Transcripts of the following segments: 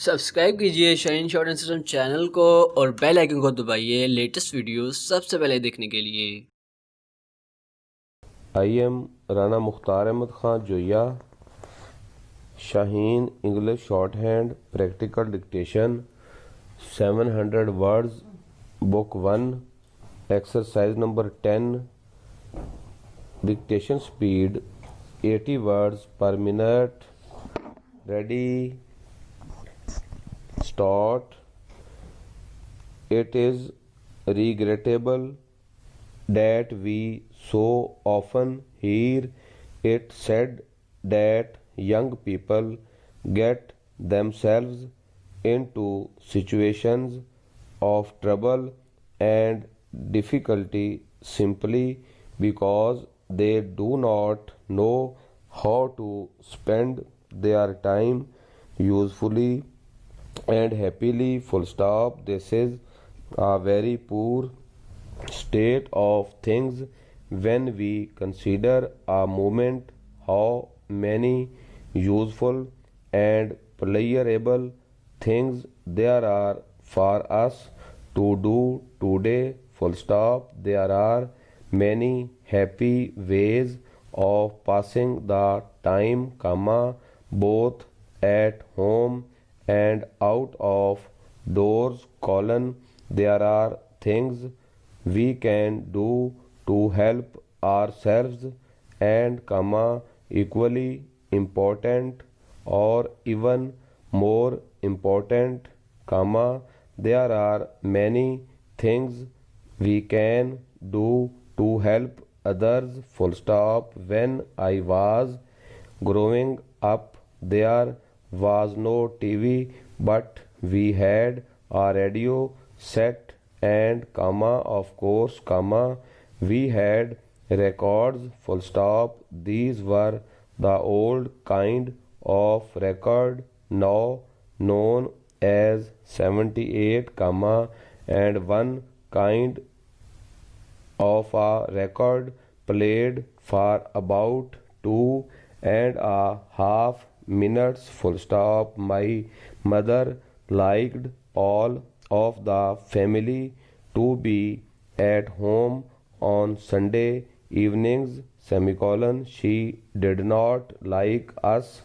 Subscribe कीजिए shine short and system channel को और बेल आइकन को दबाइए लेटेस्ट वीडियो सबसे पहले देखने के लिए। I am Rana Mukhtar Ahmad Khan Zoya. Shaheen English shorthand practical dictation 700 words book 1 exercise number 10 dictation speed 80 words per minute. Ready start. It is regrettable that we so often hear it said that young people get themselves into situations of trouble and difficulty simply because they do not know how to spend their time usefully and happily. Full stop. This is a very poor state of things when we consider a moment how many useful and pleasurable things there are for us to do today. Full stop. There are many happy ways of passing the time, comma, both at home and out of doors, colon. There are things we can do to help ourselves and, comma, equally important or even more important, comma, there are many things we can do to help others. Full stop. When I was growing up, there was no TV, but we had a radio set and, comma, of course, comma, we had records. Full stop. These were the old kind of record now known as 78, comma, and one kind of a record played for about 2.5 minutes. Full stop. My mother liked all of the family to be at home on Sunday evenings, semicolon. She did not like us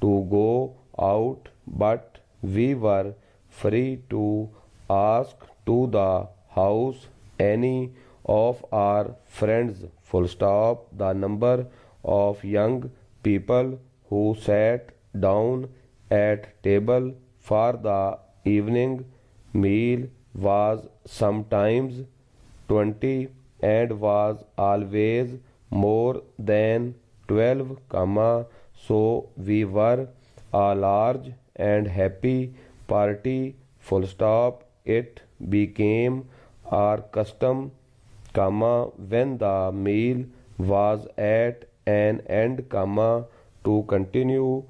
to go out, but we were free to ask to the house any of our friends. Full stop. The number of young people who sat down at table for the evening meal was sometimes 20 and was always more than 12, comma, so we were a large and happy party. Full stop. It became our custom, comma, when the meal was at an end, comma, to continue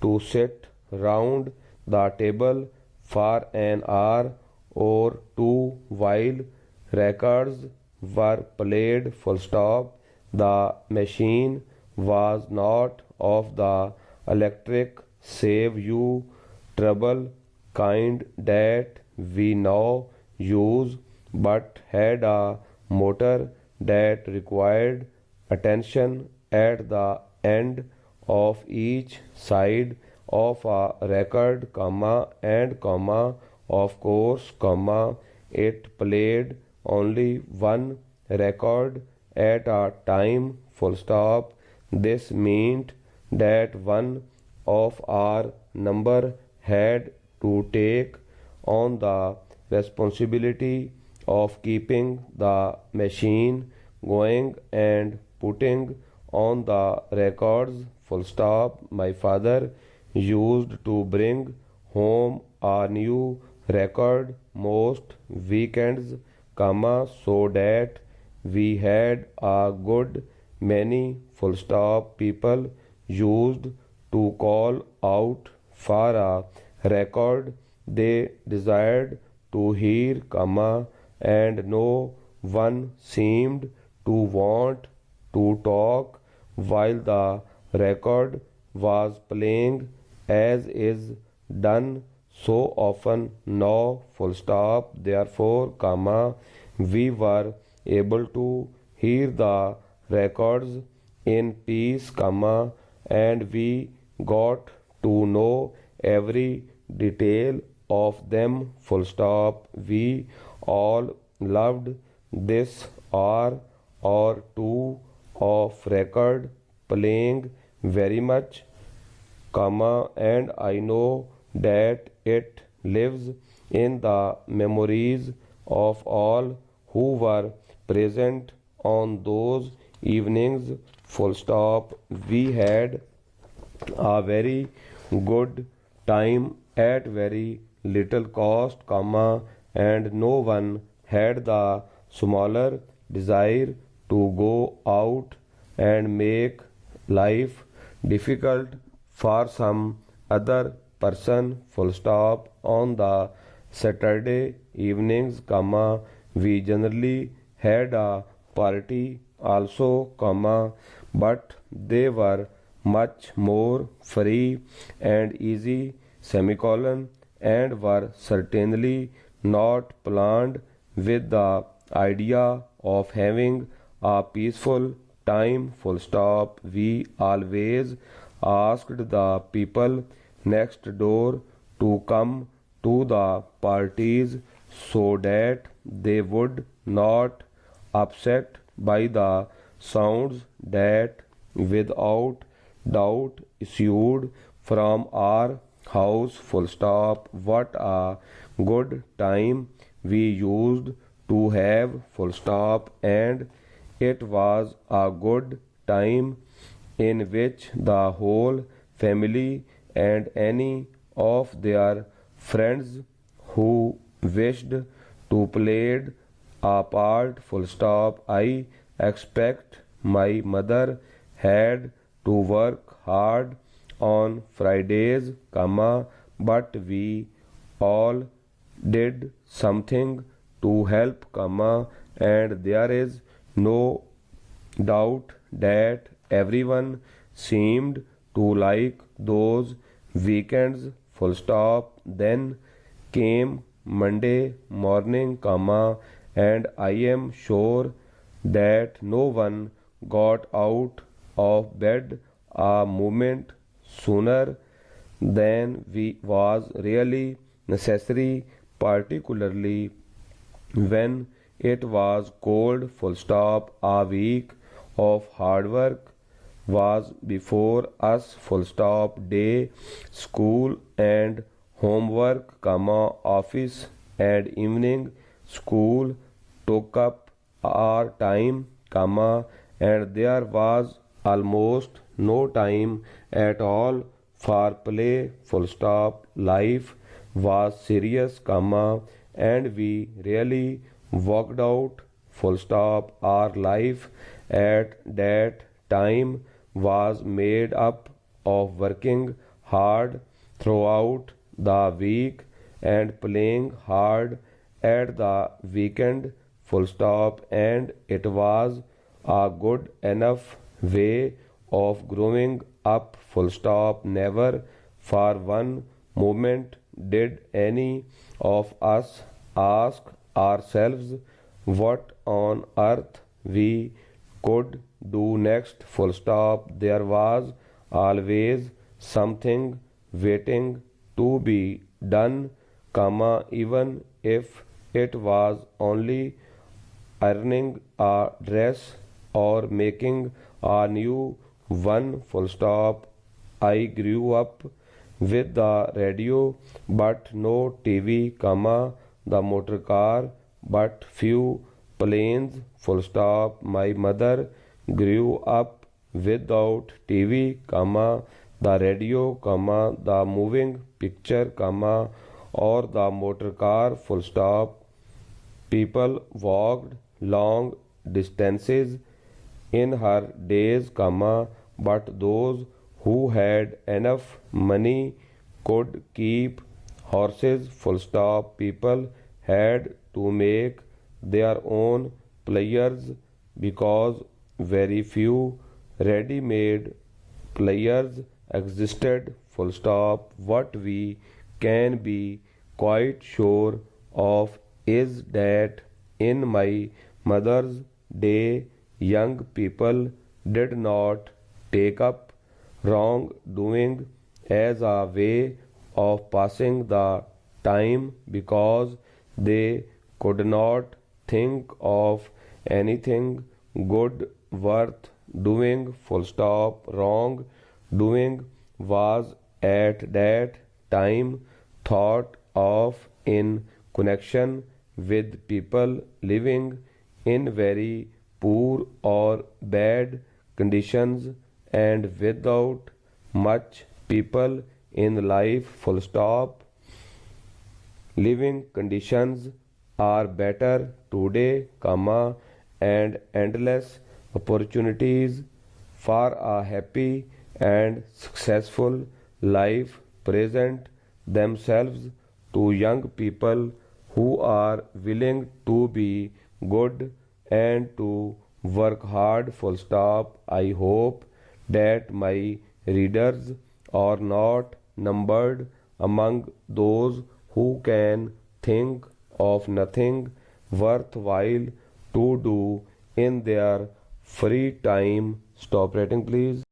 to sit round the table for an hour or two while records were played. Full stop. The machine was not of the electric save you trouble kind that we now use, but had a motor that required attention at the end of each side of a record, comma, and, comma, of course, comma, it played only one record at a time. Full stop. This meant that one of our number had to take on the responsibility of keeping the machine going and putting on the records. Full stop. My father used to bring home a new record most weekends, comma, so that we had a good many, full stop, people used to call out for a record they desired to hear, comma, and no one seemed to want to talk while the record was playing, as is done so often now, full stop. Therefore, comma, we were able to hear the records in peace, comma, and we got to know every detail of them, full stop. We all loved this hour or two of record playing very much, comma, and I know that it lives in the memories of all who were present on those evenings, full stop. We had a very good time at very little cost, comma, and no one had the smaller desire to go out and make life difficult for some other person, full stop. On the Saturday evenings, comma, we generally had a party also, comma, but they were much more free and easy, semicolon, and were certainly not planned with the idea of having a peaceful time, full stop. We always asked the people next door to come to the parties so that they would not upset by the sounds that without doubt issued from our house, full stop. What a good time we used to have, full stop, and it was a good time in which the whole family and any of their friends who wished to played a part, full stop. I expect my mother had to work hard on Fridays, comma, but we all did something to help, comma, and there is no doubt that everyone seemed to like those weekends, full stop. Then came Monday morning, comma, and I am sure that no one got out of bed a moment sooner than we was really necessary, particularly when it was cold, full stop. A week of hard work was before us, full stop. Day, school and homework, comma, office and evening school took up our time, comma, and there was almost no time at all for play, full stop. Life was serious, comma, and we really worked out, full stop. Our life at that time was made up of working hard throughout the week and playing hard at the weekend, full stop, and it was a good enough way of growing up, full stop. Never for one moment did any of us ask ourselves what on earth we could do next, full stop. There was always something waiting to be done, comma, even if it was only ironing a dress or making a new one, full stop. I grew up with the radio but no TV, comma, the motor car but few planes, full stop. My mother grew up without TV, comma, the radio, comma, the moving picture, comma, or the motor car, full stop. People walked long distances in her days, comma, but those who had enough money could keep horses, full stop. People had to make their own players because very few ready-made players existed, full stop. What we can be quite sure of is that in my mother's day, young people did not take up wrongdoing as a way of passing the time because they could not think of anything good worth doing. Full stop. Wrong doing was at that time thought of in connection with people living in very poor or bad conditions and without much people in life. Full stop. Living conditions are better today, comma, and endless opportunities for a happy and successful life present themselves to young people who are willing to be good and to work hard. Full stop. I hope that my readers are not numbered among those who can think of nothing worthwhile to do in their free time. Stop rating, please.